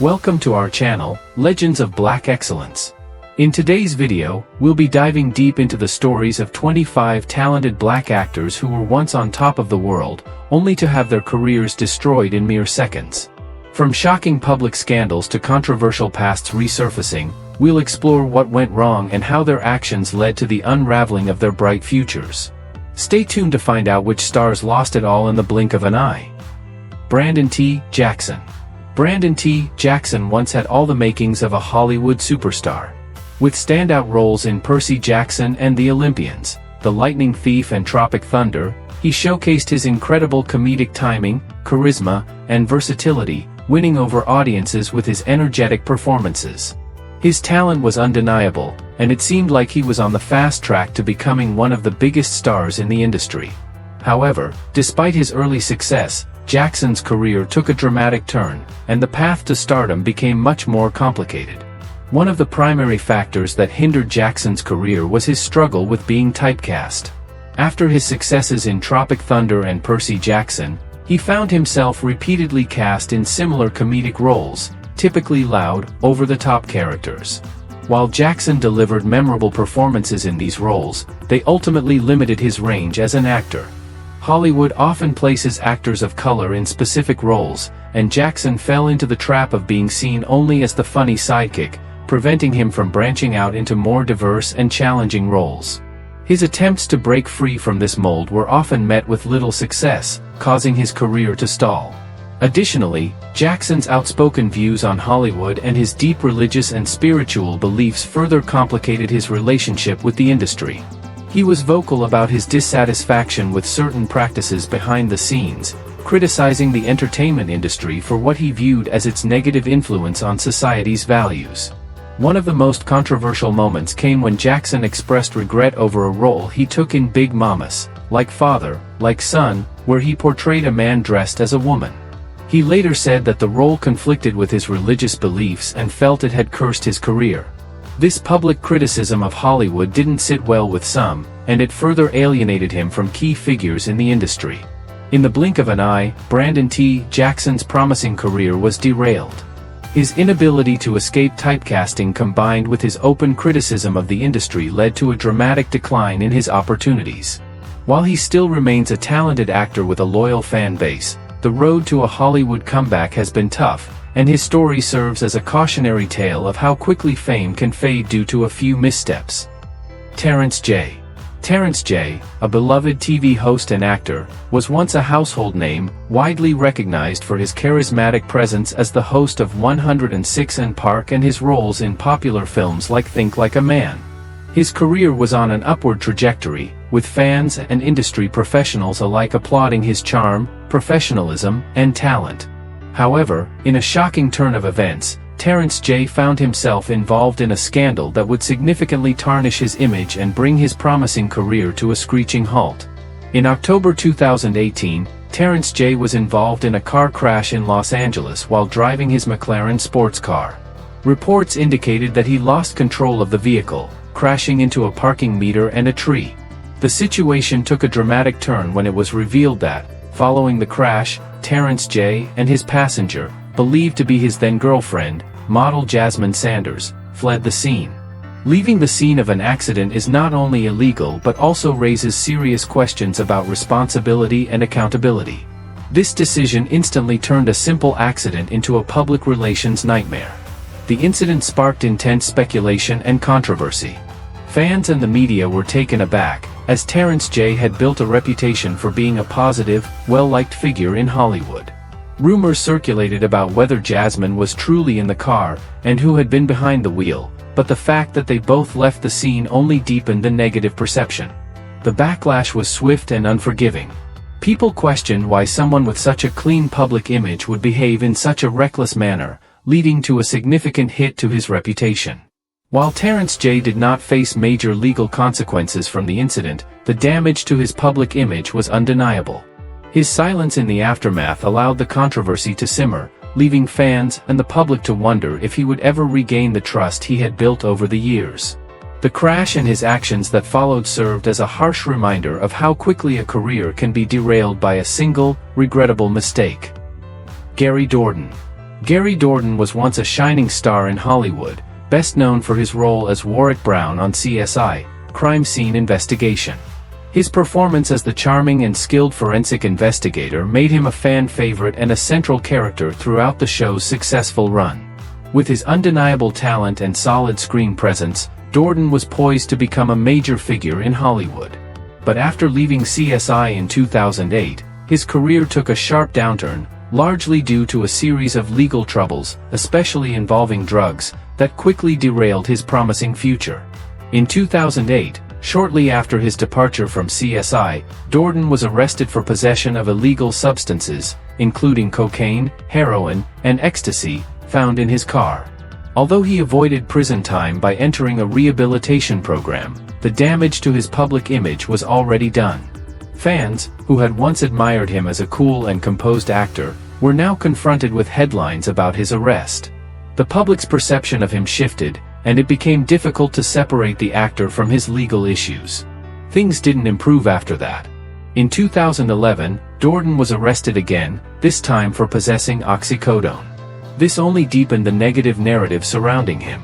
Welcome to our channel, Legends of Black Excellence. In today's video, we'll be diving deep into the stories of 25 talented black actors who were once on top of the world, only to have their careers destroyed in mere seconds. From shocking public scandals to controversial pasts resurfacing, we'll explore what went wrong and how their actions led to the unraveling of their bright futures. Stay tuned to find out which stars lost it all in the blink of an eye. Brandon T. Jackson. Brandon T. Jackson once had all the makings of a Hollywood superstar. With standout roles in Percy Jackson and The Olympians, The Lightning Thief and Tropic Thunder, he showcased his incredible comedic timing, charisma, and versatility, winning over audiences with his energetic performances. His talent was undeniable, and it seemed like he was on the fast track to becoming one of the biggest stars in the industry. However, despite his early success, Jackson's career took a dramatic turn, and the path to stardom became much more complicated. One of the primary factors that hindered Jackson's career was his struggle with being typecast. After his successes in Tropic Thunder and Percy Jackson, he found himself repeatedly cast in similar comedic roles, typically loud, over-the-top characters. While Jackson delivered memorable performances in these roles, they ultimately limited his range as an actor. Hollywood often places actors of color in specific roles, and Jackson fell into the trap of being seen only as the funny sidekick, preventing him from branching out into more diverse and challenging roles. His attempts to break free from this mold were often met with little success, causing his career to stall. Additionally, Jackson's outspoken views on Hollywood and his deep religious and spiritual beliefs further complicated his relationship with the industry. He was vocal about his dissatisfaction with certain practices behind the scenes, criticizing the entertainment industry for what he viewed as its negative influence on society's values. One of the most controversial moments came when Jackson expressed regret over a role he took in Big Mama's Like Father, Like Son, where he portrayed a man dressed as a woman. He later said that the role conflicted with his religious beliefs and felt it had cursed his career. This public criticism of Hollywood didn't sit well with some, and it further alienated him from key figures in the industry. In the blink of an eye, Brandon T. Jackson's promising career was derailed. His inability to escape typecasting combined with his open criticism of the industry led to a dramatic decline in his opportunities. While he still remains a talented actor with a loyal fan base, the road to a Hollywood comeback has been tough, and his story serves as a cautionary tale of how quickly fame can fade due to a few missteps. Terrence J. Terrence J., a beloved TV host and actor, was once a household name, widely recognized for his charismatic presence as the host of 106 & Park and his roles in popular films like Think Like a Man. His career was on an upward trajectory, with fans and industry professionals alike applauding his charm, professionalism, and talent. However, in a shocking turn of events, Terrence J. found himself involved in a scandal that would significantly tarnish his image and bring his promising career to a screeching halt. In October 2018, Terrence J. was involved in a car crash in Los Angeles while driving his McLaren sports car. Reports indicated that he lost control of the vehicle, crashing into a parking meter and a tree. The situation took a dramatic turn when it was revealed that, following the crash, Terrence J. and his passenger, believed to be his then-girlfriend, model Jasmine Sanders, fled the scene. Leaving the scene of an accident is not only illegal but also raises serious questions about responsibility and accountability. This decision instantly turned a simple accident into a public relations nightmare. The incident sparked intense speculation and controversy. Fans and the media were taken aback, as Terrence J. had built a reputation for being a positive, well-liked figure in Hollywood. Rumors circulated about whether Jasmine was truly in the car, and who had been behind the wheel, but the fact that they both left the scene only deepened the negative perception. The backlash was swift and unforgiving. People questioned why someone with such a clean public image would behave in such a reckless manner, leading to a significant hit to his reputation. While Terrence J. did not face major legal consequences from the incident, the damage to his public image was undeniable. His silence in the aftermath allowed the controversy to simmer, leaving fans and the public to wonder if he would ever regain the trust he had built over the years. The crash and his actions that followed served as a harsh reminder of how quickly a career can be derailed by a single, regrettable mistake. Gary Dourdan. Gary Dourdan was once a shining star in Hollywood, best known for his role as Warwick Brown on CSI, Crime Scene Investigation. His performance as the charming and skilled forensic investigator made him a fan favorite and a central character throughout the show's successful run. With his undeniable talent and solid screen presence, Dourdan was poised to become a major figure in Hollywood. But after leaving CSI in 2008, his career took a sharp downturn, largely due to a series of legal troubles, especially involving drugs, that quickly derailed his promising future. In 2008, shortly after his departure from CSI, Dourdan was arrested for possession of illegal substances, including cocaine, heroin, and ecstasy, found in his car. Although he avoided prison time by entering a rehabilitation program, the damage to his public image was already done. Fans, who had once admired him as a cool and composed actor, were now confronted with headlines about his arrest. The public's perception of him shifted, and it became difficult to separate the actor from his legal issues. Things didn't improve after that. In 2011, Dourdan was arrested again, this time for possessing oxycodone. This only deepened the negative narrative surrounding him.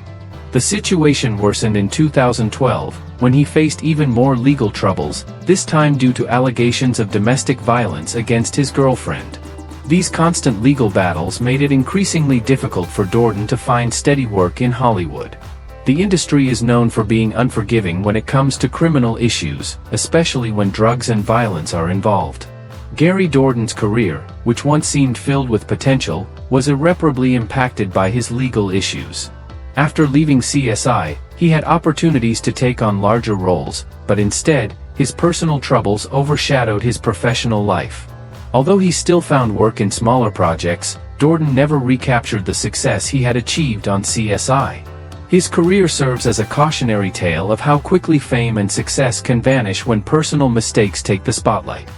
The situation worsened in 2012, when he faced even more legal troubles, this time due to allegations of domestic violence against his girlfriend. These constant legal battles made it increasingly difficult for Dourdan to find steady work in Hollywood. The industry is known for being unforgiving when it comes to criminal issues, especially when drugs and violence are involved. Gary Dourdan's career, which once seemed filled with potential, was irreparably impacted by his legal issues. After leaving CSI, he had opportunities to take on larger roles, but instead, his personal troubles overshadowed his professional life. Although he still found work in smaller projects, Dourdan never recaptured the success he had achieved on CSI. His career serves as a cautionary tale of how quickly fame and success can vanish when personal mistakes take the spotlight.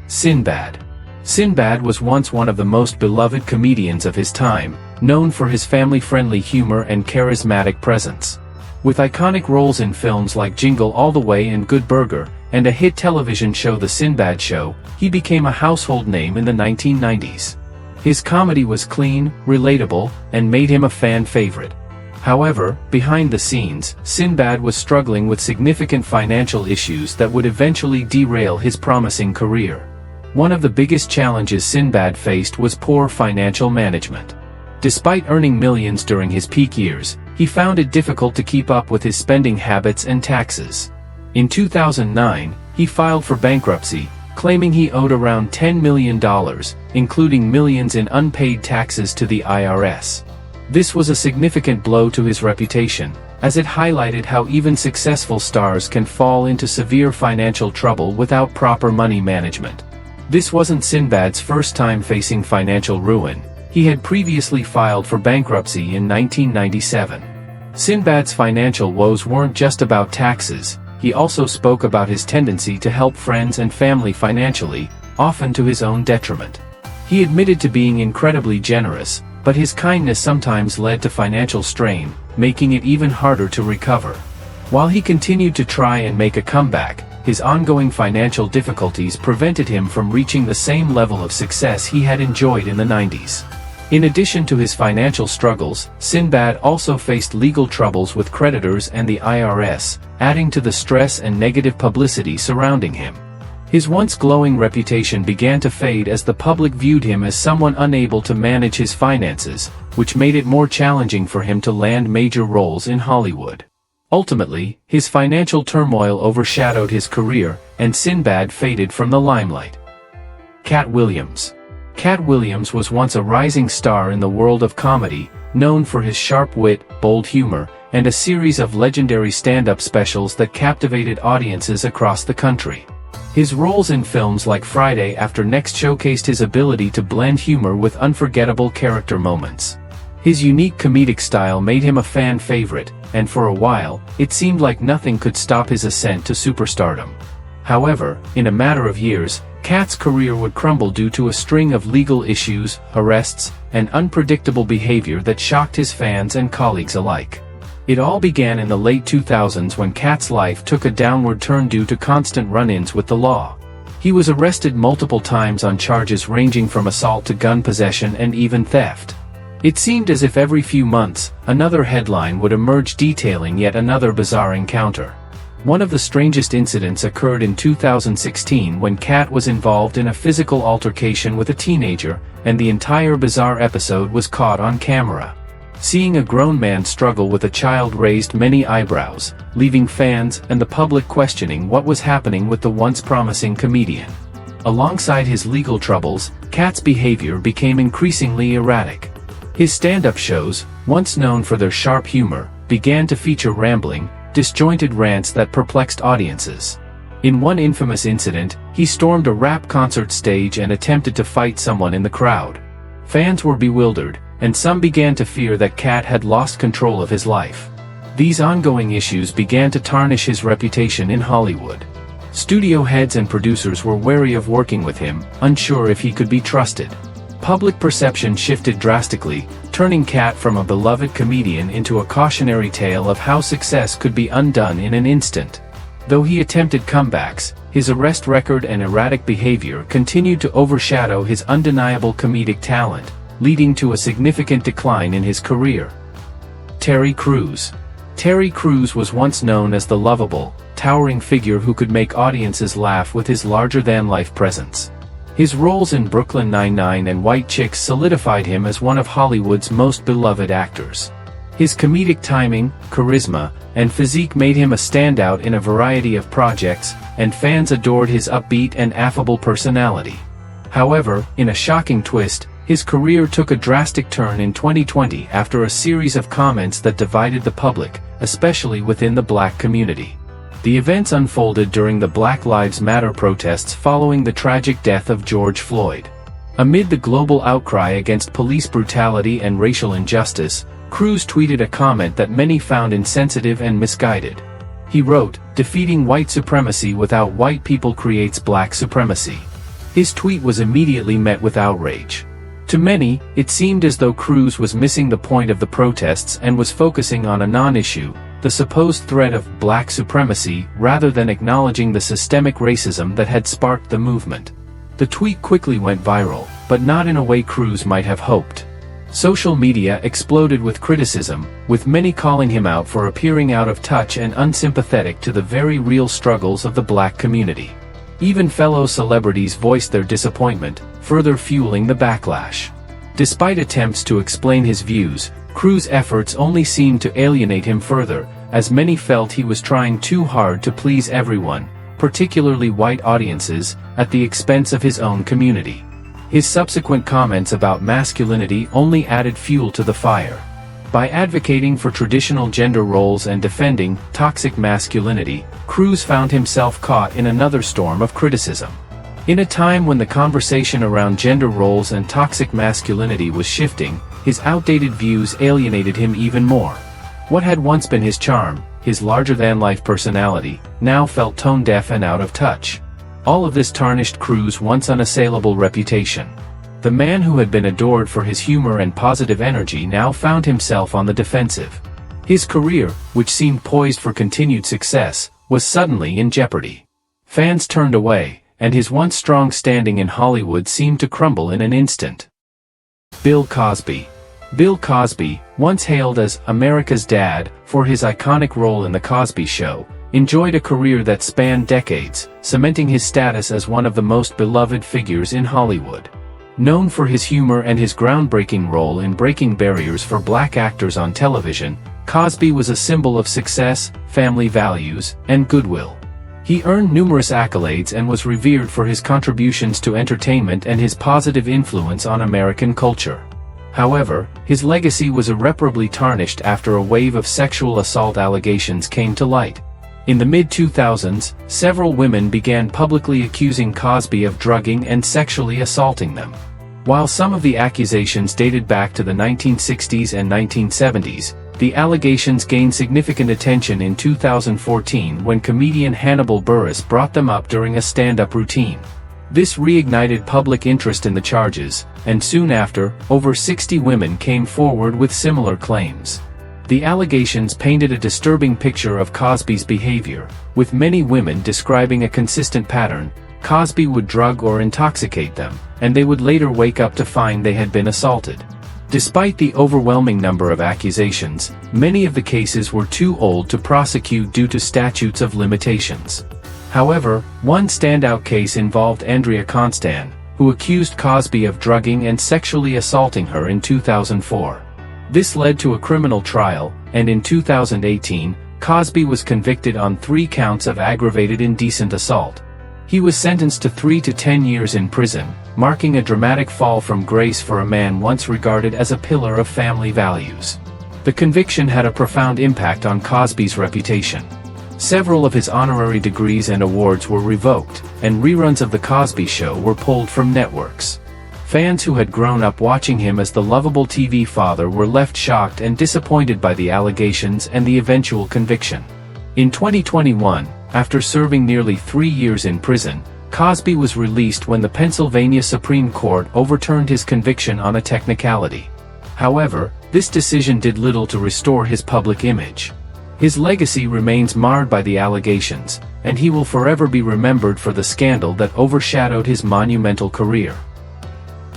Sinbad. Sinbad was once one of the most beloved comedians of his time, known for his family-friendly humor and charismatic presence. With iconic roles in films like Jingle All the Way and Good Burger, and a hit television show The Sinbad Show, he became a household name in the 1990s. His comedy was clean, relatable, and made him a fan favorite. However, behind the scenes, Sinbad was struggling with significant financial issues that would eventually derail his promising career. One of the biggest challenges Sinbad faced was poor financial management. Despite earning millions during his peak years, he found it difficult to keep up with his spending habits and taxes. In 2009, he filed for bankruptcy, claiming he owed around $10 million, including millions in unpaid taxes to the IRS. This was a significant blow to his reputation, as it highlighted how even successful stars can fall into severe financial trouble without proper money management. This wasn't Sinbad's first time facing financial ruin. He had previously filed for bankruptcy in 1997. Sinbad's financial woes weren't just about taxes, he also spoke about his tendency to help friends and family financially, often to his own detriment. He admitted to being incredibly generous, but his kindness sometimes led to financial strain, making it even harder to recover. While he continued to try and make a comeback, his ongoing financial difficulties prevented him from reaching the same level of success he had enjoyed in the 90s. In addition to his financial struggles, Sinbad also faced legal troubles with creditors and the IRS, adding to the stress and negative publicity surrounding him. His once glowing reputation began to fade as the public viewed him as someone unable to manage his finances, which made it more challenging for him to land major roles in Hollywood. Ultimately, his financial turmoil overshadowed his career, and Sinbad faded from the limelight. Cat Williams. Cat Williams was once a rising star in the world of comedy, known for his sharp wit, bold humor, and a series of legendary stand-up specials that captivated audiences across the country. His roles in films like Friday After Next showcased his ability to blend humor with unforgettable character moments. His unique comedic style made him a fan favorite, and for a while, it seemed like nothing could stop his ascent to superstardom. However, in a matter of years, Cat's career would crumble due to a string of legal issues, arrests, and unpredictable behavior that shocked his fans and colleagues alike. It all began in the late 2000s when Cat's life took a downward turn due to constant run-ins with the law. He was arrested multiple times on charges ranging from assault to gun possession and even theft. It seemed as if every few months, another headline would emerge detailing yet another bizarre encounter. One of the strangest incidents occurred in 2016 when Kat was involved in a physical altercation with a teenager, and the entire bizarre episode was caught on camera. Seeing a grown man struggle with a child raised many eyebrows, leaving fans and the public questioning what was happening with the once promising comedian. Alongside his legal troubles, Kat's behavior became increasingly erratic. His stand-up shows, once known for their sharp humor, began to feature rambling, disjointed rants that perplexed audiences. In one infamous incident, he stormed a rap concert stage and attempted to fight someone in the crowd. Fans were bewildered, and some began to fear that Kat had lost control of his life. These ongoing issues began to tarnish his reputation in Hollywood. Studio heads and producers were wary of working with him, unsure if he could be trusted. Public perception shifted drastically, turning Kat from a beloved comedian into a cautionary tale of how success could be undone in an instant. Though he attempted comebacks, his arrest record and erratic behavior continued to overshadow his undeniable comedic talent, leading to a significant decline in his career. Terry Crews. Terry Crews was once known as the lovable, towering figure who could make audiences laugh with his larger-than-life presence. His roles in Brooklyn Nine-Nine and White Chicks solidified him as one of Hollywood's most beloved actors. His comedic timing, charisma, and physique made him a standout in a variety of projects, and fans adored his upbeat and affable personality. However, in a shocking twist, his career took a drastic turn in 2020 after a series of comments that divided the public, especially within the black community. The events unfolded during the Black Lives Matter protests following the tragic death of George Floyd. Amid the global outcry against police brutality and racial injustice, Crews tweeted a comment that many found insensitive and misguided. He wrote, "Defeating white supremacy without white people creates black supremacy." His tweet was immediately met with outrage. To many, it seemed as though Crews was missing the point of the protests and was focusing on a non-issue, the supposed threat of black supremacy, rather than acknowledging the systemic racism that had sparked the movement. The tweet quickly went viral, but not in a way Crews might have hoped. Social media exploded with criticism, with many calling him out for appearing out of touch and unsympathetic to the very real struggles of the black community. Even fellow celebrities voiced their disappointment, further fueling the backlash. Despite attempts to explain his views, Crews' efforts only seemed to alienate him further, as many felt he was trying too hard to please everyone, particularly white audiences, at the expense of his own community. His subsequent comments about masculinity only added fuel to the fire. By advocating for traditional gender roles and defending toxic masculinity, Crews found himself caught in another storm of criticism. In a time when the conversation around gender roles and toxic masculinity was shifting, his outdated views alienated him even more. What had once been his charm, his larger-than-life personality, now felt tone-deaf and out of touch. All of this tarnished Crews' once unassailable reputation. The man who had been adored for his humor and positive energy now found himself on the defensive. His career, which seemed poised for continued success, was suddenly in jeopardy. Fans turned away, and his once strong standing in Hollywood seemed to crumble in an instant. Bill Cosby. Bill Cosby, once hailed as America's dad for his iconic role in The Cosby Show, enjoyed a career that spanned decades, cementing his status as one of the most beloved figures in Hollywood. Known for his humor and his groundbreaking role in breaking barriers for black actors on television, Cosby was a symbol of success, family values, and goodwill. He earned numerous accolades and was revered for his contributions to entertainment and his positive influence on American culture. However, his legacy was irreparably tarnished after a wave of sexual assault allegations came to light. In the mid-2000s, several women began publicly accusing Cosby of drugging and sexually assaulting them. While some of the accusations dated back to the 1960s and 1970s, the allegations gained significant attention in 2014 when comedian Hannibal Buress brought them up during a stand-up routine. This reignited public interest in the charges, and soon after, over 60 women came forward with similar claims. The allegations painted a disturbing picture of Cosby's behavior, with many women describing a consistent pattern. Cosby would drug or intoxicate them, and they would later wake up to find they had been assaulted. Despite the overwhelming number of accusations, many of the cases were too old to prosecute due to statutes of limitations. However, one standout case involved Andrea Constand, who accused Cosby of drugging and sexually assaulting her in 2004. This led to a criminal trial, and in 2018, Cosby was convicted on 3 counts of aggravated indecent assault. He was sentenced to 3 to 10 years in prison, marking a dramatic fall from grace for a man once regarded as a pillar of family values. The conviction had a profound impact on Cosby's reputation. Several of his honorary degrees and awards were revoked, and reruns of The Cosby Show were pulled from networks. Fans who had grown up watching him as the lovable TV father were left shocked and disappointed by the allegations and the eventual conviction. In 2021, after serving nearly 3 years in prison, Cosby was released when the Pennsylvania Supreme Court overturned his conviction on a technicality. However, this decision did little to restore his public image. His legacy remains marred by the allegations, and he will forever be remembered for the scandal that overshadowed his monumental career.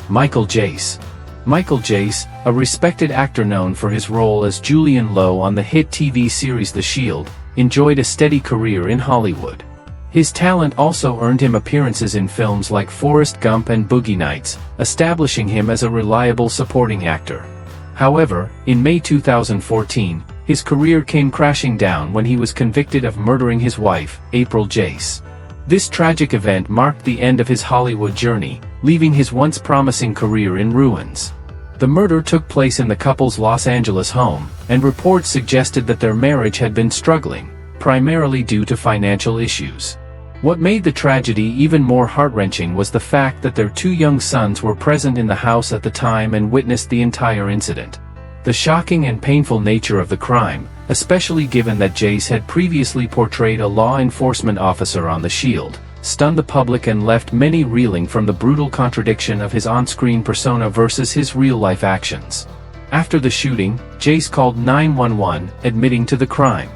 Michael Jace. Michael Jace, a respected actor known for his role as Julian Lowe on the hit TV series The Shield, enjoyed a steady career in Hollywood. His talent also earned him appearances in films like Forrest Gump and Boogie Nights, establishing him as a reliable supporting actor. However, in May 2014, his career came crashing down when he was convicted of murdering his wife, April Jace. This tragic event marked the end of his Hollywood journey, leaving his once promising career in ruins. The murder took place in the couple's Los Angeles home, and reports suggested that their marriage had been struggling, primarily due to financial issues. What made the tragedy even more heart-wrenching was the fact that their 2 young sons were present in the house at the time and witnessed the entire incident. The shocking and painful nature of the crime, especially given that Jace had previously portrayed a law enforcement officer on The Shield, stunned the public and left many reeling from the brutal contradiction of his on-screen persona versus his real-life actions. After the shooting, Jace called 911, admitting to the crime.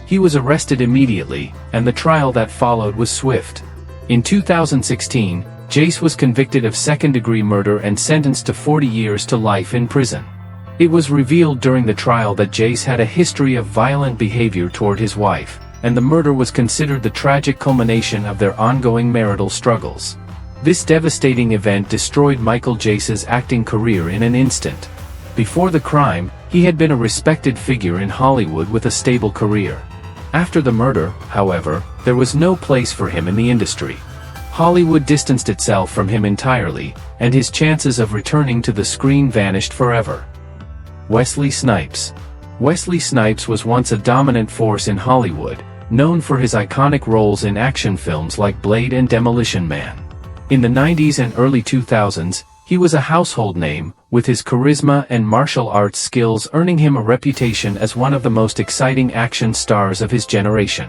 He was arrested immediately, and the trial that followed was swift. In 2016, Jace was convicted of second-degree murder and sentenced to 40 years to life in prison. It was revealed during the trial that Jace had a history of violent behavior toward his wife, and the murder was considered the tragic culmination of their ongoing marital struggles. This devastating event destroyed Michael Jace's acting career in an instant. Before the crime, he had been a respected figure in Hollywood with a stable career. After the murder, however, there was no place for him in the industry. Hollywood distanced itself from him entirely, and his chances of returning to the screen vanished forever. Wesley Snipes. Wesley Snipes was once a dominant force in Hollywood, known for his iconic roles in action films like Blade and Demolition Man. In the 90s and early 2000s, he was a household name, with his charisma and martial arts skills earning him a reputation as one of the most exciting action stars of his generation.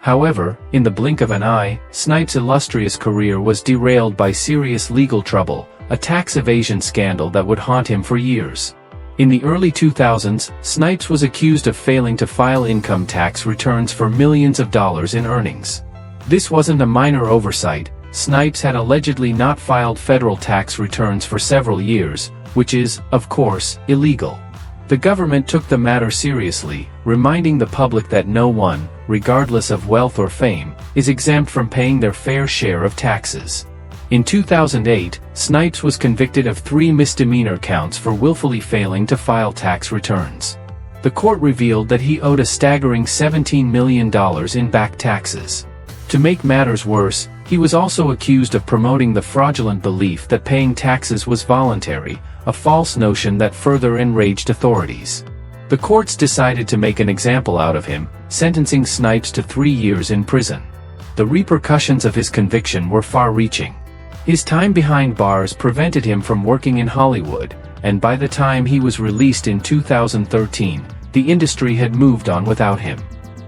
However, in the blink of an eye, Snipes' illustrious career was derailed by serious legal trouble, a tax evasion scandal that would haunt him for years. In the early 2000s, Snipes was accused of failing to file income tax returns for millions of dollars in earnings. This wasn't a minor oversight. Snipes had allegedly not filed federal tax returns for several years, which is, of course, illegal. The government took the matter seriously, reminding the public that no one, regardless of wealth or fame, is exempt from paying their fair share of taxes. In 2008, Snipes was convicted of 3 misdemeanor counts for willfully failing to file tax returns. The court revealed that he owed a staggering $17 million in back taxes. To make matters worse, he was also accused of promoting the fraudulent belief that paying taxes was voluntary, a false notion that further enraged authorities. The courts decided to make an example out of him, sentencing Snipes to 3 years in prison. The repercussions of his conviction were far-reaching. His time behind bars prevented him from working in Hollywood, and by the time he was released in 2013, the industry had moved on without him.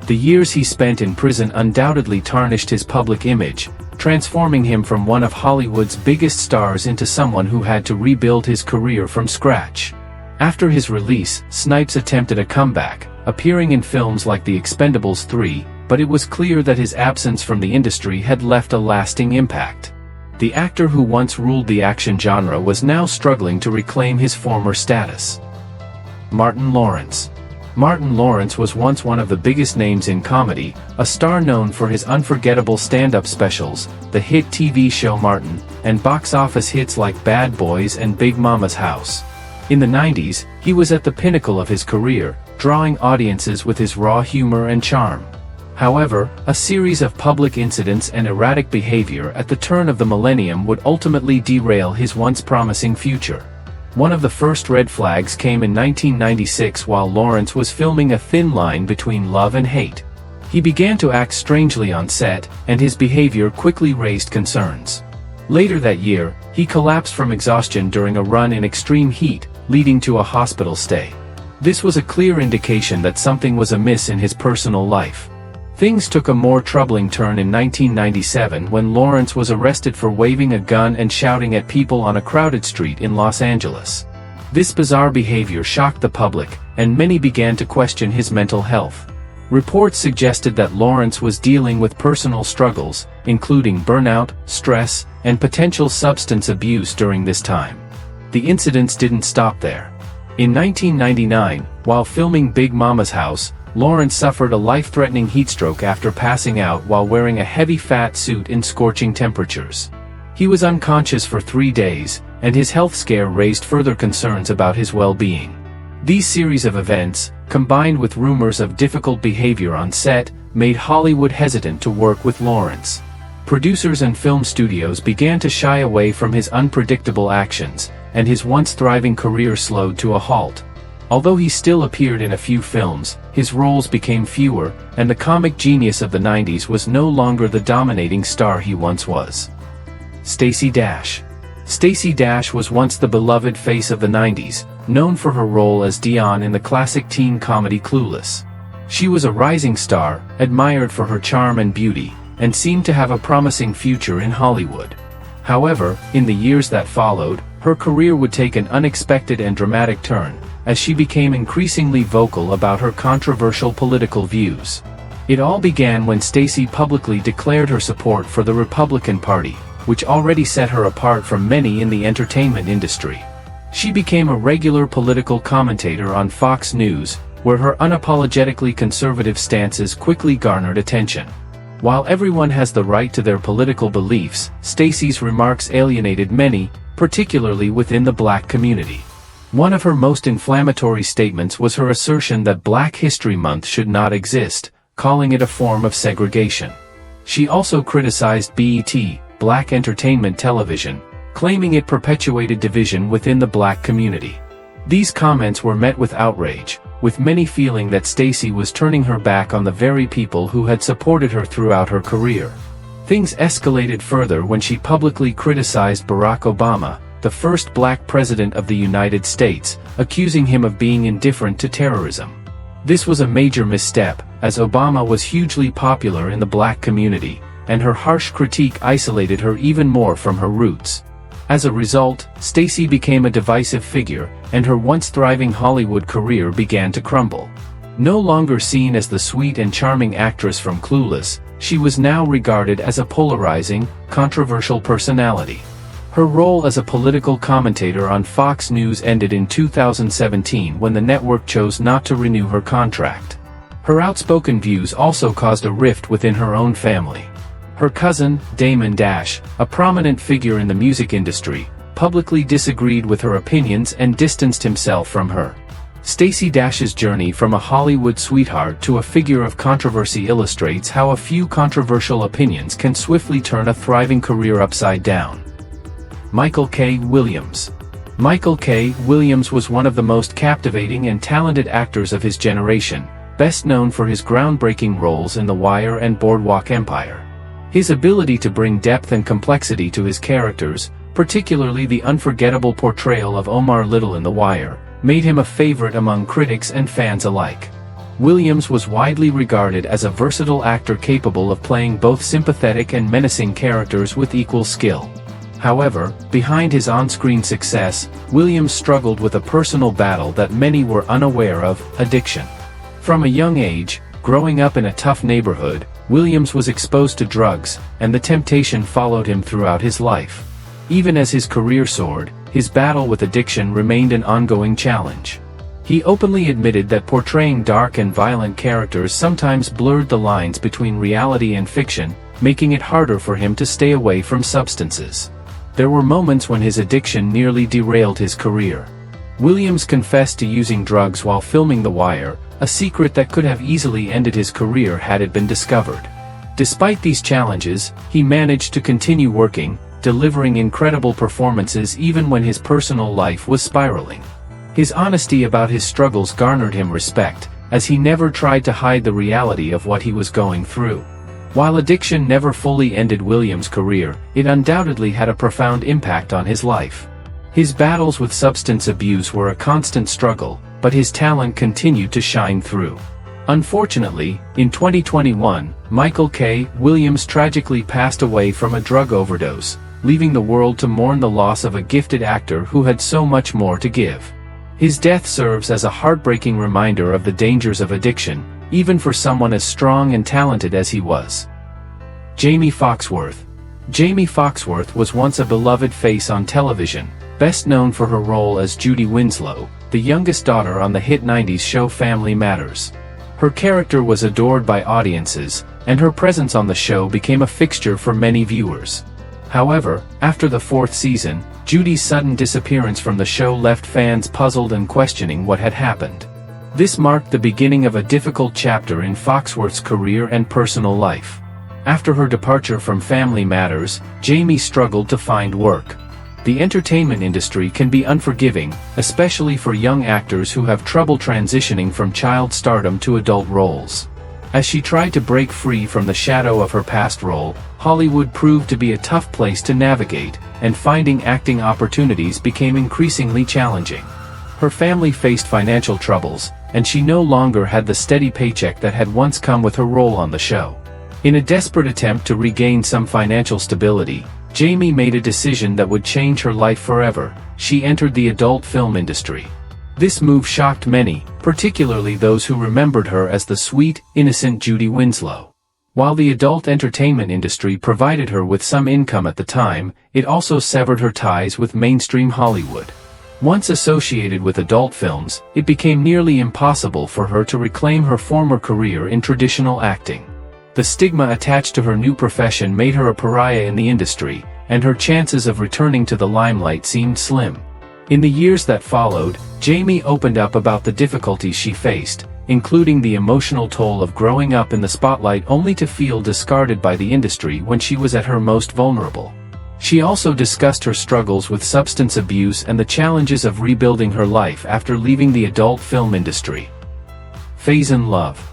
The years he spent in prison undoubtedly tarnished his public image, transforming him from one of Hollywood's biggest stars into someone who had to rebuild his career from scratch. After his release, Snipes attempted a comeback, appearing in films like The Expendables 3, but it was clear that his absence from the industry had left a lasting impact. The actor who once ruled the action genre was now struggling to reclaim his former status. Martin Lawrence. Martin Lawrence was once one of the biggest names in comedy, a star known for his unforgettable stand-up specials, the hit TV show Martin, and box office hits like Bad Boys and Big Mama's House. In the 90s, he was at the pinnacle of his career, drawing audiences with his raw humor and charm. However, a series of public incidents and erratic behavior at the turn of the millennium would ultimately derail his once promising future. One of the first red flags came in 1996 while Lawrence was filming A Thin Line Between Love and Hate. He began to act strangely on set, and his behavior quickly raised concerns. Later that year, he collapsed from exhaustion during a run in extreme heat, leading to a hospital stay. This was a clear indication that something was amiss in his personal life. Things took a more troubling turn in 1997 when Lawrence was arrested for waving a gun and shouting at people on a crowded street in Los Angeles. This bizarre behavior shocked the public, and many began to question his mental health. Reports suggested that Lawrence was dealing with personal struggles, including burnout, stress, and potential substance abuse during this time. The incidents didn't stop there. In 1999, while filming Big Mama's House, Lawrence suffered a life-threatening heatstroke after passing out while wearing a heavy fat suit in scorching temperatures. He was unconscious for 3 days, and his health scare raised further concerns about his well-being. These series of events, combined with rumors of difficult behavior on set, made Hollywood hesitant to work with Lawrence. Producers and film studios began to shy away from his unpredictable actions, and his once thriving career slowed to a halt. Although he still appeared in a few films, his roles became fewer, and the comic genius of the 90s was no longer the dominating star he once was. Stacey Dash. Stacey Dash was once the beloved face of the 90s, known for her role as Dion in the classic teen comedy Clueless. She was a rising star, admired for her charm and beauty, and seemed to have a promising future in Hollywood. However, in the years that followed, her career would take an unexpected and dramatic turn, as she became increasingly vocal about her controversial political views. It all began when Stacey publicly declared her support for the Republican Party, which already set her apart from many in the entertainment industry. She became a regular political commentator on Fox News, where her unapologetically conservative stances quickly garnered attention. While everyone has the right to their political beliefs, Stacey's remarks alienated many, particularly within the black community. One of her most inflammatory statements was her assertion that Black History Month should not exist, calling it a form of segregation. She also criticized BET, Black Entertainment Television, claiming it perpetuated division within the black community. These comments were met with outrage, with many feeling that Stacey was turning her back on the very people who had supported her throughout her career. Things escalated further when she publicly criticized Barack Obama, the first black president of the United States, accusing him of being indifferent to terrorism. This was a major misstep, as Obama was hugely popular in the black community, and her harsh critique isolated her even more from her roots. As a result, Stacey became a divisive figure, and her once thriving Hollywood career began to crumble. No longer seen as the sweet and charming actress from Clueless, she was now regarded as a polarizing, controversial personality. Her role as a political commentator on Fox News ended in 2017 when the network chose not to renew her contract. Her outspoken views also caused a rift within her own family. Her cousin, Damon Dash, a prominent figure in the music industry, publicly disagreed with her opinions and distanced himself from her. Stacey Dash's journey from a Hollywood sweetheart to a figure of controversy illustrates how a few controversial opinions can swiftly turn a thriving career upside down. Michael K. Williams. Michael K. Williams was one of the most captivating and talented actors of his generation, best known for his groundbreaking roles in The Wire and Boardwalk Empire. His ability to bring depth and complexity to his characters, particularly the unforgettable portrayal of Omar Little in The Wire, made him a favorite among critics and fans alike. Williams was widely regarded as a versatile actor capable of playing both sympathetic and menacing characters with equal skill. However, behind his on-screen success, Williams struggled with a personal battle that many were unaware of: addiction. From a young age, growing up in a tough neighborhood, Williams was exposed to drugs, and the temptation followed him throughout his life. Even as his career soared, his battle with addiction remained an ongoing challenge. He openly admitted that portraying dark and violent characters sometimes blurred the lines between reality and fiction, making it harder for him to stay away from substances. There were moments when his addiction nearly derailed his career. Williams confessed to using drugs while filming The Wire, a secret that could have easily ended his career had it been discovered. Despite these challenges, he managed to continue working, delivering incredible performances even when his personal life was spiraling. His honesty about his struggles garnered him respect, as he never tried to hide the reality of what he was going through. While addiction never fully ended Williams' career, it undoubtedly had a profound impact on his life. His battles with substance abuse were a constant struggle, but his talent continued to shine through. Unfortunately, in 2021, Michael K. Williams tragically passed away from a drug overdose, leaving the world to mourn the loss of a gifted actor who had so much more to give. His death serves as a heartbreaking reminder of the dangers of addiction, even for someone as strong and talented as he was. Jamie Foxworth. Jamie Foxworth was once a beloved face on television, best known for her role as Judy Winslow, the youngest daughter on the hit 90s show Family Matters. Her character was adored by audiences, and her presence on the show became a fixture for many viewers. However, after the fourth season, Judy's sudden disappearance from the show left fans puzzled and questioning what had happened. This marked the beginning of a difficult chapter in Foxworth's career and personal life. After her departure from Family Matters, Jamie struggled to find work. The entertainment industry can be unforgiving, especially for young actors who have trouble transitioning from child stardom to adult roles. As she tried to break free from the shadow of her past role, Hollywood proved to be a tough place to navigate, and finding acting opportunities became increasingly challenging. Her family faced financial troubles, and she no longer had the steady paycheck that had once come with her role on the show. In a desperate attempt to regain some financial stability, Jamie made a decision that would change her life forever. She entered the adult film industry. This move shocked many, particularly those who remembered her as the sweet, innocent Judy Winslow. While the adult entertainment industry provided her with some income at the time, it also severed her ties with mainstream Hollywood. Once associated with adult films, it became nearly impossible for her to reclaim her former career in traditional acting. The stigma attached to her new profession made her a pariah in the industry, and her chances of returning to the limelight seemed slim. In the years that followed, Jamie opened up about the difficulties she faced, including the emotional toll of growing up in the spotlight only to feel discarded by the industry when she was at her most vulnerable. She also discussed her struggles with substance abuse and the challenges of rebuilding her life after leaving the adult film industry. Faizon Love.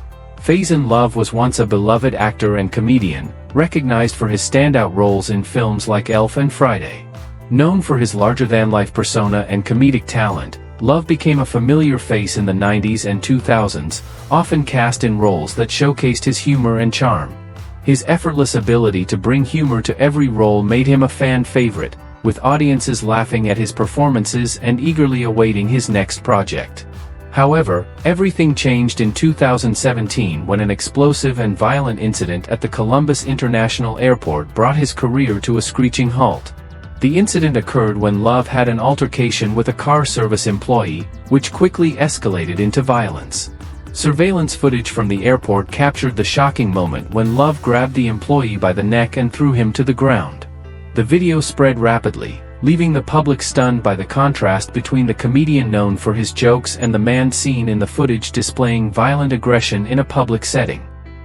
Faizon Love was once a beloved actor and comedian, recognized for his standout roles in films like Elf and Friday. Known for his larger-than-life persona and comedic talent, Love became a familiar face in the 90s and 2000s, often cast in roles that showcased his humor and charm. His effortless ability to bring humor to every role made him a fan favorite, with audiences laughing at his performances and eagerly awaiting his next project. However, everything changed in 2017 when an explosive and violent incident at the Columbus International Airport brought his career to a screeching halt. The incident occurred when Love had an altercation with a car service employee, which quickly escalated into violence. Surveillance footage from the airport captured the shocking moment when Love grabbed the employee by the neck and threw him to the ground. The video spread rapidly, leaving the public stunned by the contrast between the comedian known for his jokes and the man seen in the footage displaying violent aggression in a public setting.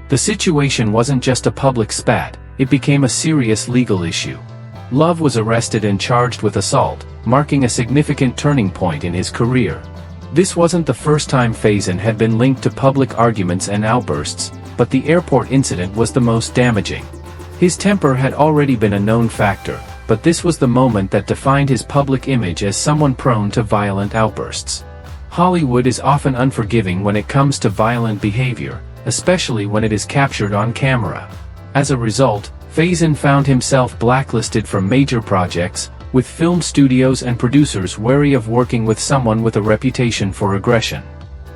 The situation wasn't just a public spat, it became a serious legal issue. Love was arrested and charged with assault, marking a significant turning point in his career. This wasn't the first time Faizon had been linked to public arguments and outbursts, but the airport incident was the most damaging. His temper had already been a known factor, but this was the moment that defined his public image as someone prone to violent outbursts. Hollywood is often unforgiving when it comes to violent behavior, especially when it is captured on camera. As a result, Faizon found himself blacklisted from major projects, with film studios and producers wary of working with someone with a reputation for aggression.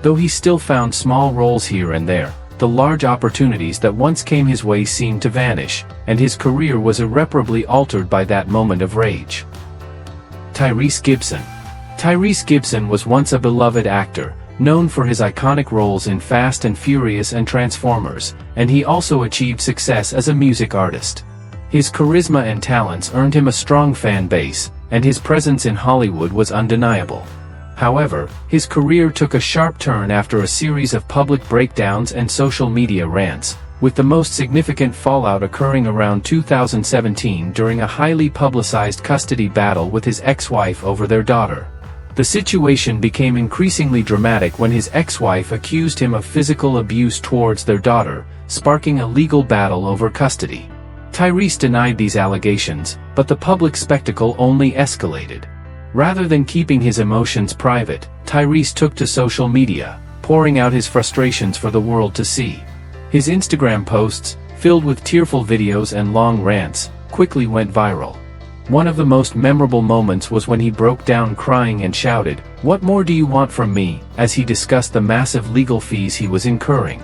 Though he still found small roles here and there, the large opportunities that once came his way seemed to vanish, and his career was irreparably altered by that moment of rage. Tyrese Gibson. Tyrese Gibson was once a beloved actor, known for his iconic roles in Fast and Furious and Transformers, and he also achieved success as a music artist. His charisma and talents earned him a strong fan base, and his presence in Hollywood was undeniable. However, his career took a sharp turn after a series of public breakdowns and social media rants, with the most significant fallout occurring around 2017 during a highly publicized custody battle with his ex-wife over their daughter. The situation became increasingly dramatic when his ex-wife accused him of physical abuse towards their daughter, sparking a legal battle over custody. Tyrese denied these allegations, but the public spectacle only escalated. Rather than keeping his emotions private, Tyrese took to social media, pouring out his frustrations for the world to see. His Instagram posts, filled with tearful videos and long rants, quickly went viral. One of the most memorable moments was when he broke down crying and shouted, "What more do you want from me?" as he discussed the massive legal fees he was incurring.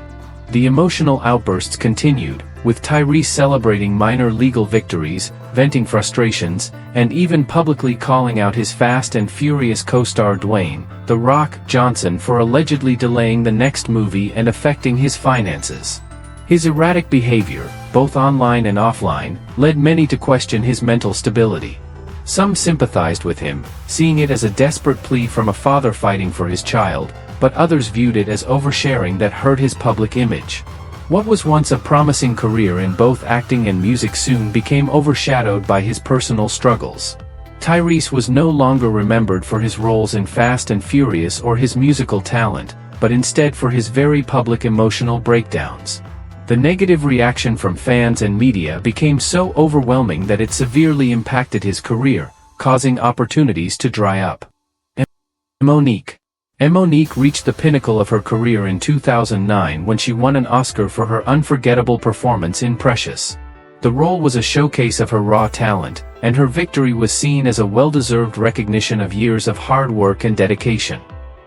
The emotional outbursts continued, with Tyrese celebrating minor legal victories, venting frustrations, and even publicly calling out his Fast and Furious co-star Dwayne "The Rock" Johnson for allegedly delaying the next movie and affecting his finances. His erratic behavior, both online and offline, led many to question his mental stability. Some sympathized with him, seeing it as a desperate plea from a father fighting for his child, but others viewed it as oversharing that hurt his public image. What was once a promising career in both acting and music soon became overshadowed by his personal struggles. Tyrese was no longer remembered for his roles in Fast and Furious or his musical talent, but instead for his very public emotional breakdowns. The negative reaction from fans and media became so overwhelming that it severely impacted his career, causing opportunities to dry up. Monique. Monique reached the pinnacle of her career in 2009 when she won an Oscar for her unforgettable performance in Precious. The role was a showcase of her raw talent, and her victory was seen as a well-deserved recognition of years of hard work and dedication.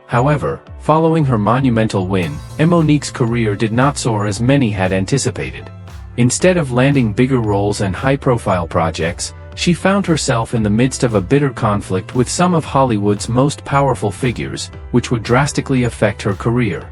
However, following her monumental win, Monique's career did not soar as many had anticipated. Instead of landing bigger roles and high-profile projects, she found herself in the midst of a bitter conflict with some of Hollywood's most powerful figures, which would drastically affect her career.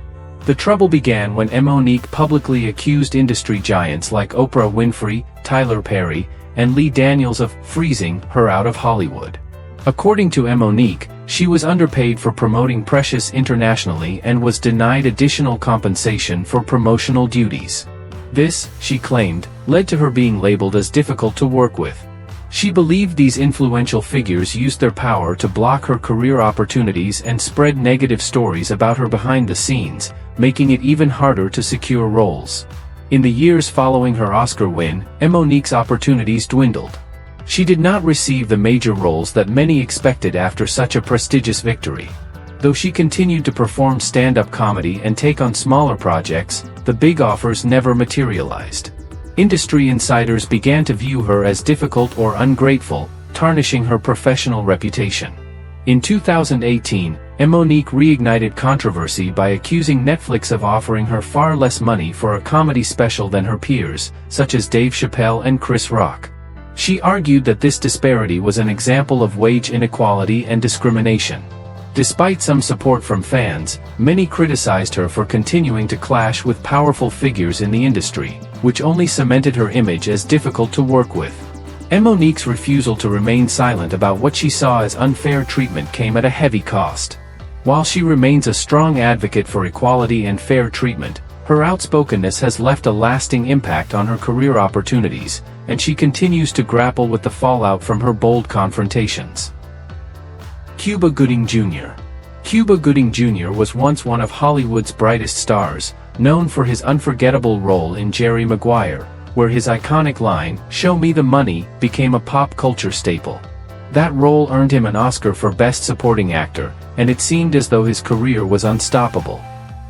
The trouble began when Monique publicly accused industry giants like Oprah Winfrey, Tyler Perry, and Lee Daniels of freezing her out of Hollywood. According to Monique, she was underpaid for promoting Precious internationally and was denied additional compensation for promotional duties. This, she claimed, led to her being labeled as difficult to work with. She believed these influential figures used their power to block her career opportunities and spread negative stories about her behind the scenes, making it even harder to secure roles. In the years following her Oscar win, Monique's opportunities dwindled. She did not receive the major roles that many expected after such a prestigious victory. Though she continued to perform stand-up comedy and take on smaller projects, the big offers never materialized. Industry insiders began to view her as difficult or ungrateful, tarnishing her professional reputation. In 2018, Monique reignited controversy by accusing Netflix of offering her far less money for a comedy special than her peers, such as Dave Chappelle and Chris Rock. She argued that this disparity was an example of wage inequality and discrimination. Despite some support from fans, many criticized her for continuing to clash with powerful figures in the industry, which only cemented her image as difficult to work with. Monique's refusal to remain silent about what she saw as unfair treatment came at a heavy cost. While she remains a strong advocate for equality and fair treatment, her outspokenness has left a lasting impact on her career opportunities, and she continues to grapple with the fallout from her bold confrontations. Cuba Gooding Jr. Cuba Gooding Jr. was once one of Hollywood's brightest stars, known for his unforgettable role in Jerry Maguire, where his iconic line, "Show me the money," became a pop culture staple. That role earned him an Oscar for Best Supporting Actor, and it seemed as though his career was unstoppable.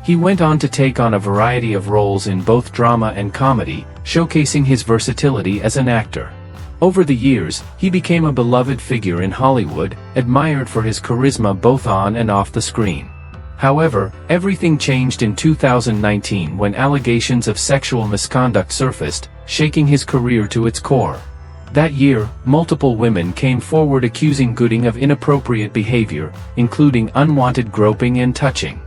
He went on to take on a variety of roles in both drama and comedy, showcasing his versatility as an actor. Over the years, he became a beloved figure in Hollywood, admired for his charisma both on and off the screen. However, everything changed in 2019 when allegations of sexual misconduct surfaced, shaking his career to its core. That year, multiple women came forward accusing Gooding of inappropriate behavior, including unwanted groping and touching.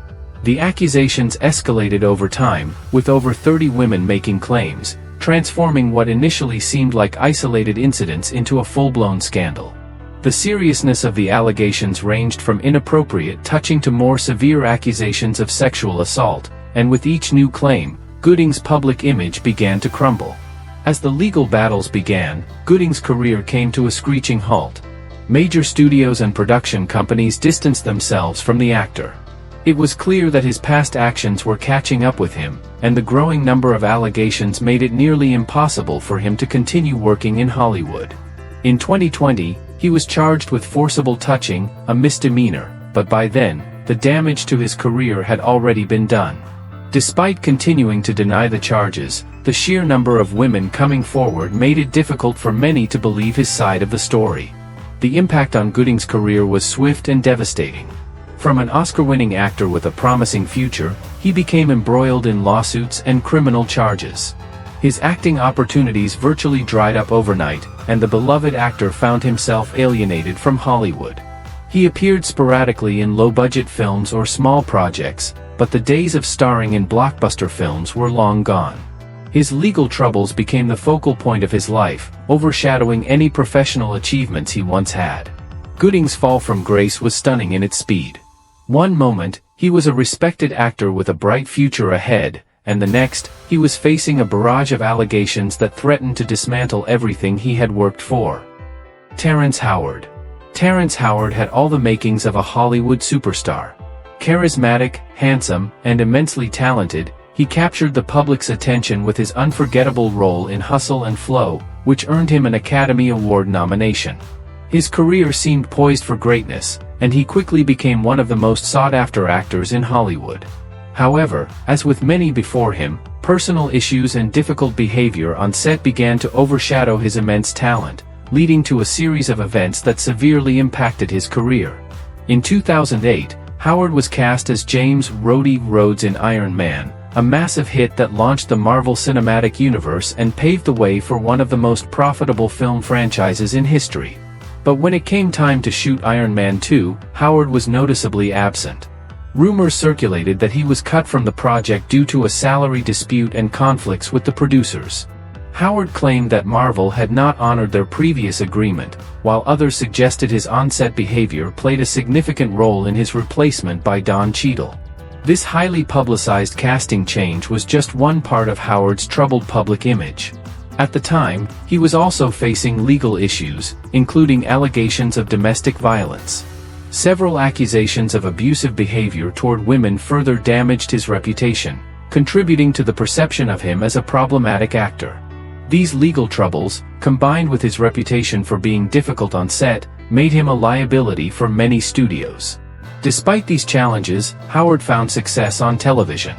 The accusations escalated over time, with over 30 women making claims, transforming what initially seemed like isolated incidents into a full-blown scandal. The seriousness of the allegations ranged from inappropriate touching to more severe accusations of sexual assault, and with each new claim, Gooding's public image began to crumble. As the legal battles began, Gooding's career came to a screeching halt. Major studios and production companies distanced themselves from the actor. It was clear that his past actions were catching up with him, and the growing number of allegations made it nearly impossible for him to continue working in Hollywood. In 2020, he was charged with forcible touching, a misdemeanor, but by then, the damage to his career had already been done. Despite continuing to deny the charges, the sheer number of women coming forward made it difficult for many to believe his side of the story. The impact on Gooding's career was swift and devastating. From an Oscar-winning actor with a promising future, he became embroiled in lawsuits and criminal charges. His acting opportunities virtually dried up overnight, and the beloved actor found himself alienated from Hollywood. He appeared sporadically in low-budget films or small projects, but the days of starring in blockbuster films were long gone. His legal troubles became the focal point of his life, overshadowing any professional achievements he once had. Gooding's fall from grace was stunning in its speed. One moment, he was a respected actor with a bright future ahead, and the next, he was facing a barrage of allegations that threatened to dismantle everything he had worked for. Terrence Howard. Terrence Howard had all the makings of a Hollywood superstar. Charismatic, handsome, and immensely talented, he captured the public's attention with his unforgettable role in Hustle and Flow, which earned him an Academy Award nomination. His career seemed poised for greatness, and he quickly became one of the most sought-after actors in Hollywood. However, as with many before him, personal issues and difficult behavior on set began to overshadow his immense talent, leading to a series of events that severely impacted his career. In 2008, Howard was cast as James "Rhodey" Rhodes in Iron Man, a massive hit that launched the Marvel Cinematic Universe and paved the way for one of the most profitable film franchises in history. But when it came time to shoot Iron Man 2, Howard was noticeably absent. Rumors circulated that he was cut from the project due to a salary dispute and conflicts with the producers. Howard claimed that Marvel had not honored their previous agreement, while others suggested his on-set behavior played a significant role in his replacement by Don Cheadle. This highly publicized casting change was just one part of Howard's troubled public image. At the time, he was also facing legal issues, including allegations of domestic violence. Several accusations of abusive behavior toward women further damaged his reputation, contributing to the perception of him as a problematic actor. These legal troubles, combined with his reputation for being difficult on set, made him a liability for many studios. Despite these challenges, Howard found success on television.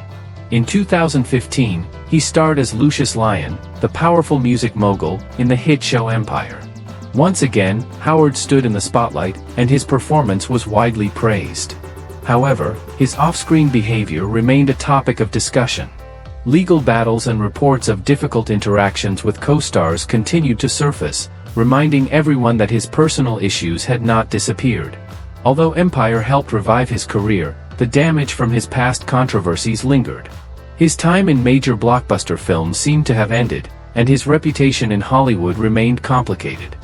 In 2015, he starred as Lucius Lyon, the powerful music mogul, in the hit show Empire. Once again, Howard stood in the spotlight, and his performance was widely praised. However, his off-screen behavior remained a topic of discussion. Legal battles and reports of difficult interactions with co-stars continued to surface, reminding everyone that his personal issues had not disappeared. Although Empire helped revive his career, the damage from his past controversies lingered. His time in major blockbuster films seemed to have ended, and his reputation in Hollywood remained complicated.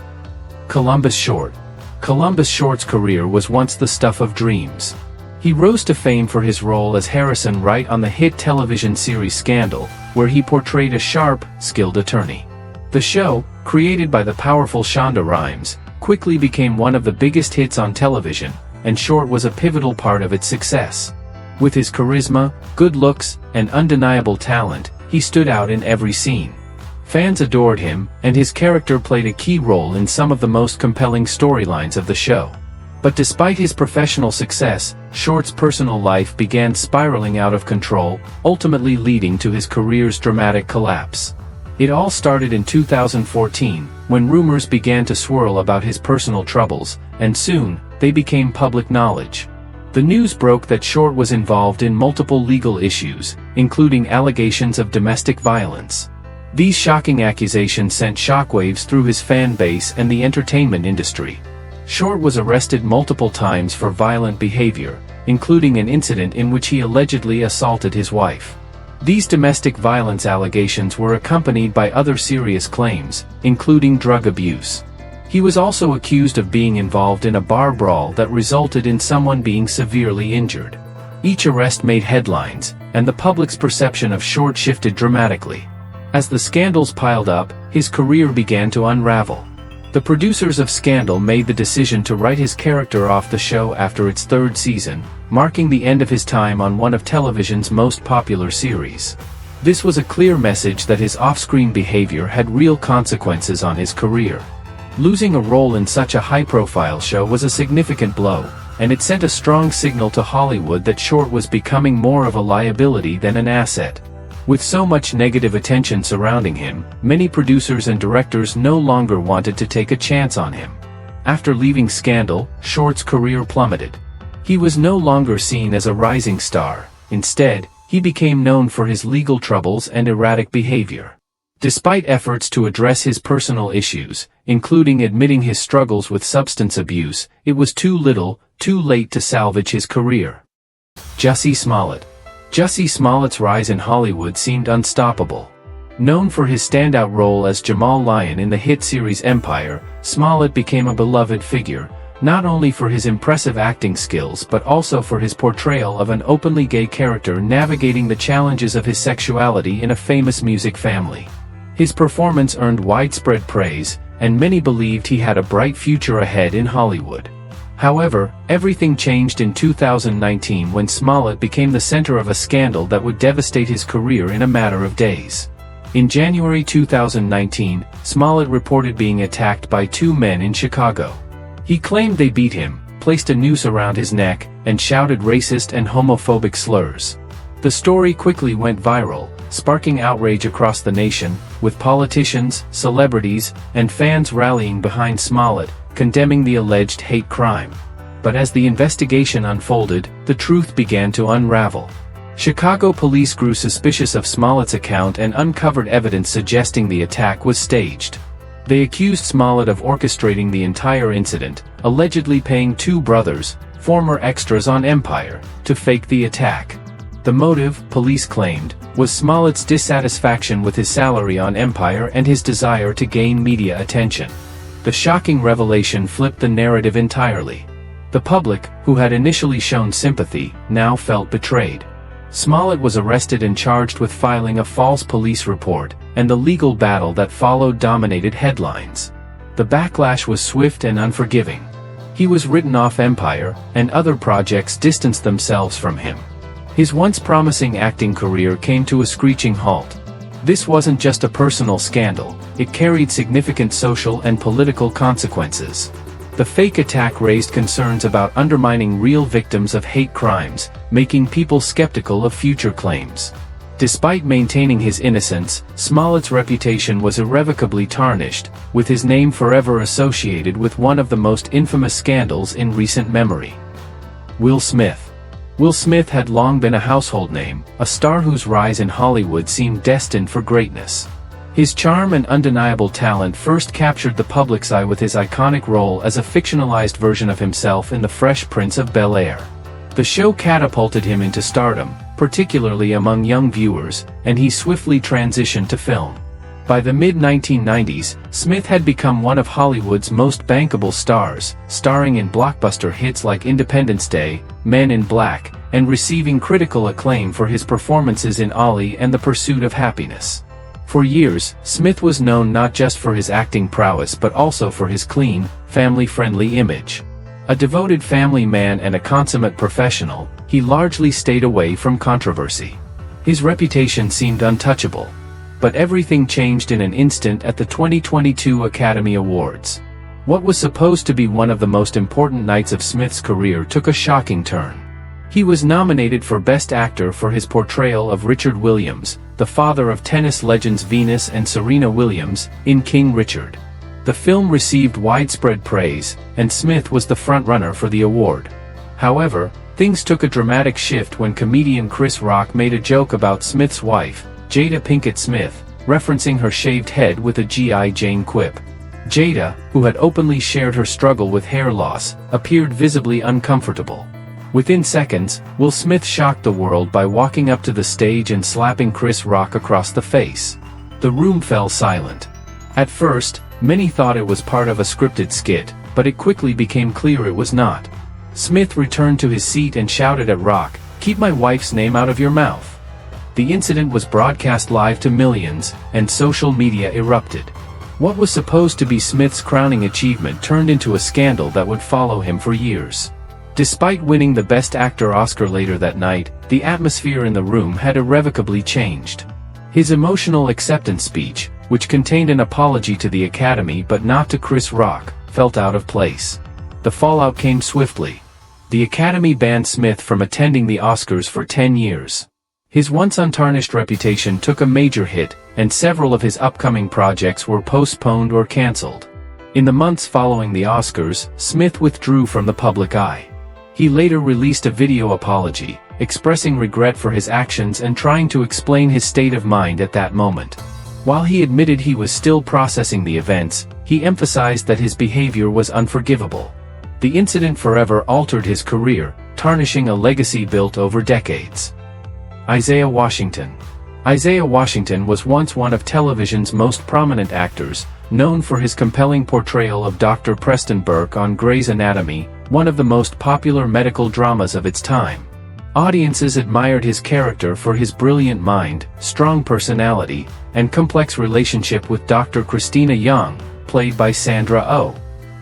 Columbus Short. Columbus Short's career was once the stuff of dreams. He rose to fame for his role as Harrison Wright on the hit television series Scandal, where he portrayed a sharp, skilled attorney. The show, created by the powerful Shonda Rhimes, quickly became one of the biggest hits on television, and Short was a pivotal part of its success. With his charisma, good looks, and undeniable talent, he stood out in every scene. Fans adored him, and his character played a key role in some of the most compelling storylines of the show. But despite his professional success, Short's personal life began spiraling out of control, ultimately leading to his career's dramatic collapse. It all started in 2014, when rumors began to swirl about his personal troubles, and soon, they became public knowledge. The news broke that Short was involved in multiple legal issues, including allegations of domestic violence. These shocking accusations sent shockwaves through his fan base and the entertainment industry. Short was arrested multiple times for violent behavior, including an incident in which he allegedly assaulted his wife. These domestic violence allegations were accompanied by other serious claims, including drug abuse. He was also accused of being involved in a bar brawl that resulted in someone being severely injured. Each arrest made headlines, and the public's perception of Short shifted dramatically. As the scandals piled up, his career began to unravel. The producers of Scandal made the decision to write his character off the show after its third season, marking the end of his time on one of television's most popular series. This was a clear message that his off-screen behavior had real consequences on his career. Losing a role in such a high-profile show was a significant blow, and it sent a strong signal to Hollywood that Short was becoming more of a liability than an asset. With so much negative attention surrounding him, many producers and directors no longer wanted to take a chance on him. After leaving Scandal, Short's career plummeted. He was no longer seen as a rising star. Instead, he became known for his legal troubles and erratic behavior. Despite efforts to address his personal issues, including admitting his struggles with substance abuse, it was too little, too late to salvage his career. Jussie Smollett. Jussie Smollett's rise in Hollywood seemed unstoppable. Known for his standout role as Jamal Lyon in the hit series Empire, Smollett became a beloved figure, not only for his impressive acting skills but also for his portrayal of an openly gay character navigating the challenges of his sexuality in a famous music family. His performance earned widespread praise, and many believed he had a bright future ahead in Hollywood. However, everything changed in 2019 when Smollett became the center of a scandal that would devastate his career in a matter of days. In January 2019, Smollett reported being attacked by two men in Chicago. He claimed they beat him, placed a noose around his neck, and shouted racist and homophobic slurs. The story quickly went viral, sparking outrage across the nation, with politicians, celebrities, and fans rallying behind Smollett, condemning the alleged hate crime. But as the investigation unfolded, the truth began to unravel. Chicago police grew suspicious of Smollett's account and uncovered evidence suggesting the attack was staged. They accused Smollett of orchestrating the entire incident, allegedly paying two brothers, former extras on Empire, to fake the attack. The motive, police claimed, was Smollett's dissatisfaction with his salary on Empire and his desire to gain media attention. The shocking revelation flipped the narrative entirely. The public, who had initially shown sympathy, now felt betrayed. Smollett was arrested and charged with filing a false police report, and the legal battle that followed dominated headlines. The backlash was swift and unforgiving. He was written off Empire, and other projects distanced themselves from him. His once promising acting career came to a screeching halt. This wasn't just a personal scandal, it carried significant social and political consequences. The fake attack raised concerns about undermining real victims of hate crimes, making people skeptical of future claims. Despite maintaining his innocence, Smollett's reputation was irrevocably tarnished, with his name forever associated with one of the most infamous scandals in recent memory. Will Smith. Will Smith had long been a household name, a star whose rise in Hollywood seemed destined for greatness. His charm and undeniable talent first captured the public's eye with his iconic role as a fictionalized version of himself in The Fresh Prince of Bel-Air. The show catapulted him into stardom, particularly among young viewers, and he swiftly transitioned to film. By the mid-1990s, Smith had become one of Hollywood's most bankable stars, starring in blockbuster hits like Independence Day, Men in Black, and receiving critical acclaim for his performances in Ollie and The Pursuit of Happiness. For years, Smith was known not just for his acting prowess but also for his clean, family-friendly image. A devoted family man and a consummate professional, he largely stayed away from controversy. His reputation seemed untouchable. But everything changed in an instant at the 2022 Academy Awards. What was supposed to be one of the most important nights of Smith's career took a shocking turn. He was nominated for Best Actor for his portrayal of Richard Williams, the father of tennis legends Venus and Serena Williams, in King Richard. The film received widespread praise, and Smith was the frontrunner for the award. However, Things took a dramatic shift when comedian Chris Rock made a joke about Smith's wife, Jada Pinkett Smith, referencing her shaved head with a G.I. Jane quip. Jada, who had openly shared her struggle with hair loss, appeared visibly uncomfortable. Within seconds, Will Smith shocked the world by walking up to the stage and slapping Chris Rock across the face. The room fell silent. At first, many thought it was part of a scripted skit, but it quickly became clear it was not. Smith returned to his seat and shouted at Rock, "Keep my wife's name out of your mouth." The incident was broadcast live to millions, and social media erupted. What was supposed to be Smith's crowning achievement turned into a scandal that would follow him for years. Despite winning the Best Actor Oscar later that night, the atmosphere in the room had irrevocably changed. His emotional acceptance speech, which contained an apology to the Academy but not to Chris Rock, felt out of place. The fallout came swiftly. The Academy banned Smith from attending the Oscars for 10 years. His once untarnished reputation took a major hit, and several of his upcoming projects were postponed or cancelled. In the months following the Oscars, Smith withdrew from the public eye. He later released a video apology, expressing regret for his actions and trying to explain his state of mind at that moment. While he admitted he was still processing the events, he emphasized that his behavior was unforgivable. The incident forever altered his career, tarnishing a legacy built over decades. Isaiah Washington. Isaiah Washington was once one of television's most prominent actors, known for his compelling portrayal of Dr. Preston Burke on Grey's Anatomy, one of the most popular medical dramas of its time. Audiences admired his character for his brilliant mind, strong personality, and complex relationship with Dr. Christina Young, played by Sandra Oh.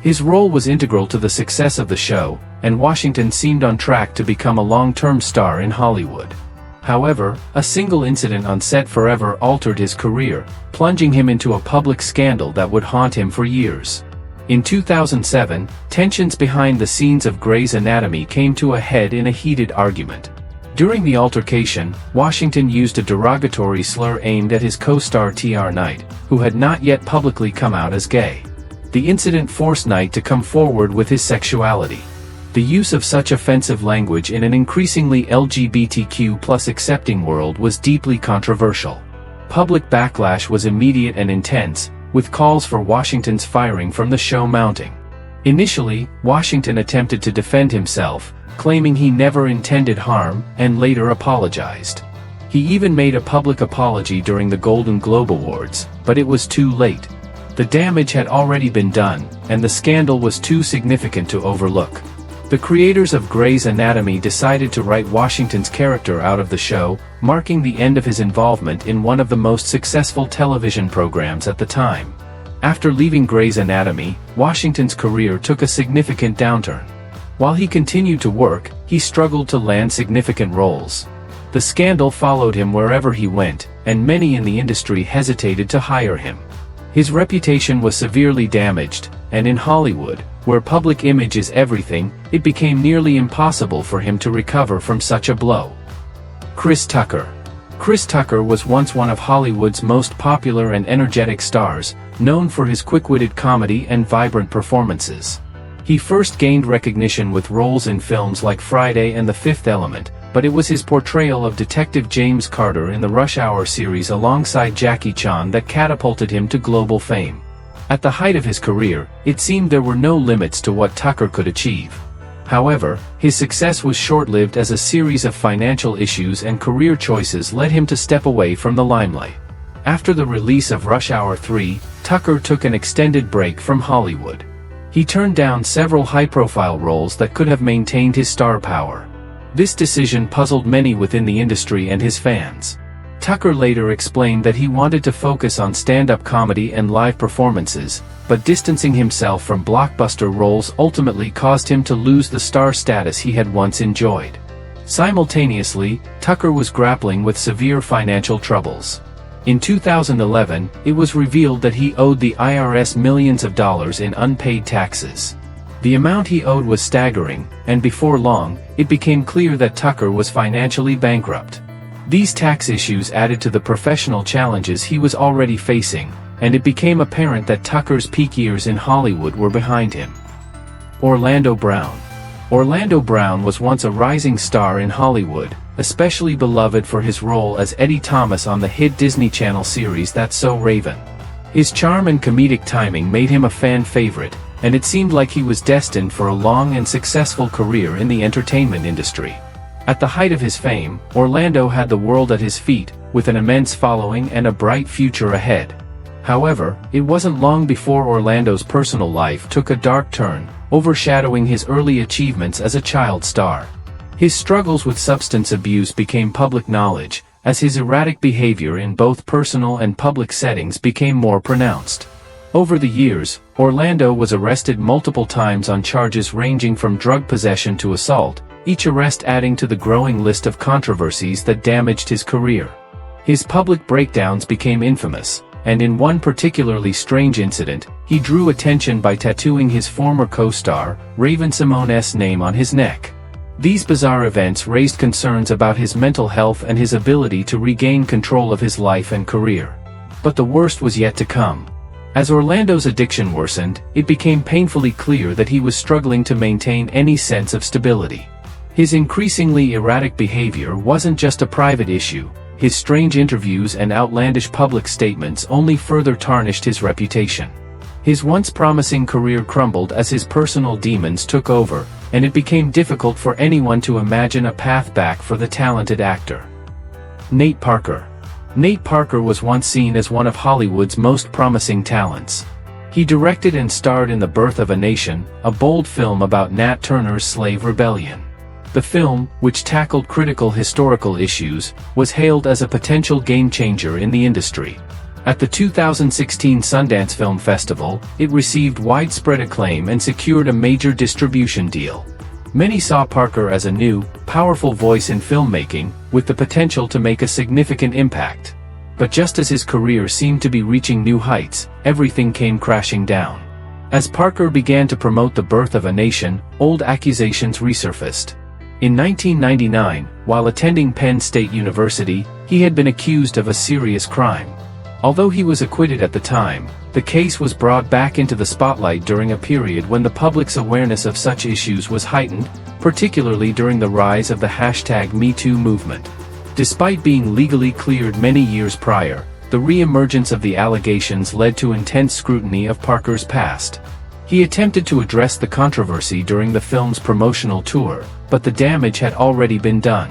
His role was integral to the success of the show, and Washington seemed on track to become a long-term star in Hollywood. However, a single incident on set forever altered his career, plunging him into a public scandal that would haunt him for years. In 2007, tensions behind the scenes of Grey's Anatomy came to a head in a heated argument. During the altercation, Washington used a derogatory slur aimed at his co-star T.R. Knight, who had not yet publicly come out as gay. The incident forced Knight to come forward with his sexuality. The use of such offensive language in an increasingly LGBTQ+ accepting world was deeply controversial. Public backlash was immediate and intense, with calls for Washington's firing from the show mounting. Initially, Washington attempted to defend himself, claiming he never intended harm, and later apologized. He even made a public apology during the Golden Globe Awards, but it was too late. The damage had already been done, and the scandal was too significant to overlook. The creators of Grey's Anatomy decided to write Washington's character out of the show, marking the end of his involvement in one of the most successful television programs at the time. After leaving Grey's Anatomy, Washington's career took a significant downturn. While he continued to work, he struggled to land significant roles. The scandal followed him wherever he went, and many in the industry hesitated to hire him. His reputation was severely damaged, and in Hollywood, where public image is everything, it became nearly impossible for him to recover from such a blow. Chris Tucker. Chris Tucker was once one of Hollywood's most popular and energetic stars, known for his quick-witted comedy and vibrant performances. He first gained recognition with roles in films like Friday and The Fifth Element, but it was his portrayal of Detective James Carter in the Rush Hour series alongside Jackie Chan that catapulted him to global fame. At the height of his career, it seemed there were no limits to what Tucker could achieve. However, his success was short-lived as a series of financial issues and career choices led him to step away from the limelight. After the release of Rush Hour 3, Tucker took an extended break from Hollywood. He turned down several high-profile roles that could have maintained his star power. This decision puzzled many within the industry and his fans. Tucker later explained that he wanted to focus on stand-up comedy and live performances, but distancing himself from blockbuster roles ultimately caused him to lose the star status he had once enjoyed. Simultaneously, Tucker was grappling with severe financial troubles. In 2011, it was revealed that he owed the IRS millions of dollars in unpaid taxes. The amount he owed was staggering, and before long, it became clear that Tucker was financially bankrupt. These tax issues added to the professional challenges he was already facing, and it became apparent that Tucker's peak years in Hollywood were behind him. Orlando Brown. Orlando Brown was once a rising star in Hollywood, especially beloved for his role as Eddie Thomas on the hit Disney Channel series That's So Raven. His charm and comedic timing made him a fan favorite, and it seemed like he was destined for a long and successful career in the entertainment industry. At the height of his fame, Orlando had the world at his feet, with an immense following and a bright future ahead. However, it wasn't long before Orlando's personal life took a dark turn, overshadowing his early achievements as a child star. His struggles with substance abuse became public knowledge, as his erratic behavior in both personal and public settings became more pronounced. Over the years, Orlando was arrested multiple times on charges ranging from drug possession to assault, each arrest adding to the growing list of controversies that damaged his career. His public breakdowns became infamous, and in one particularly strange incident, he drew attention by tattooing his former co-star, Raven-Symoné's name on his neck. These bizarre events raised concerns about his mental health and his ability to regain control of his life and career. But the worst was yet to come. As Orlando's addiction worsened, it became painfully clear that he was struggling to maintain any sense of stability. His increasingly erratic behavior wasn't just a private issue. His strange interviews and outlandish public statements only further tarnished his reputation. His once promising career crumbled as his personal demons took over, and it became difficult for anyone to imagine a path back for the talented actor. Nate Parker. Nate Parker was once seen as one of Hollywood's most promising talents. He directed and starred in The Birth of a Nation, a bold film about Nat Turner's slave rebellion. The film, which tackled critical historical issues, was hailed as a potential game-changer in the industry. At the 2016 Sundance Film Festival, it received widespread acclaim and secured a major distribution deal. Many saw Parker as a new, powerful voice in filmmaking, with the potential to make a significant impact. But just as his career seemed to be reaching new heights, everything came crashing down. As Parker began to promote The Birth of a Nation, old accusations resurfaced. In 1999, while attending Penn State University, he had been accused of a serious crime. Although he was acquitted at the time, the case was brought back into the spotlight during a period when the public's awareness of such issues was heightened, particularly during the rise of the #MeToo movement. Despite being legally cleared many years prior, the re-emergence of the allegations led to intense scrutiny of Parker's past. He attempted to address the controversy during the film's promotional tour, but the damage had already been done.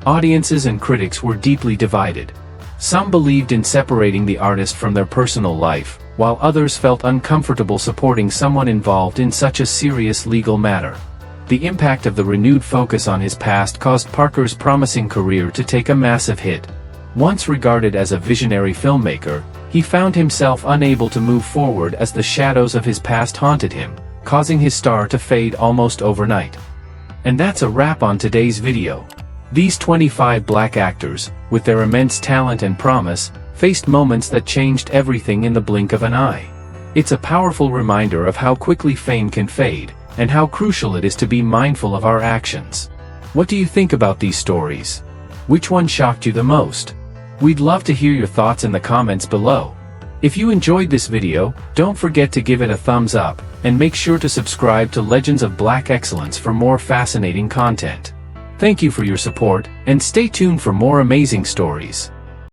Audiences and critics were deeply divided. Some believed in separating the artist from their personal life, while others felt uncomfortable supporting someone involved in such a serious legal matter. The impact of the renewed focus on his past caused Parker's promising career to take a massive hit. Once regarded as a visionary filmmaker, he found himself unable to move forward as the shadows of his past haunted him, causing his star to fade almost overnight. And that's a wrap on today's video. These 25 black actors, with their immense talent and promise, faced moments that changed everything in the blink of an eye. It's a powerful reminder of how quickly fame can fade, and how crucial it is to be mindful of our actions. What do you think about these stories? Which one shocked you the most? We'd love to hear your thoughts in the comments below. If you enjoyed this video, don't forget to give it a thumbs up, and make sure to subscribe to Legends of Black Excellence for more fascinating content. Thank you for your support, and stay tuned for more amazing stories.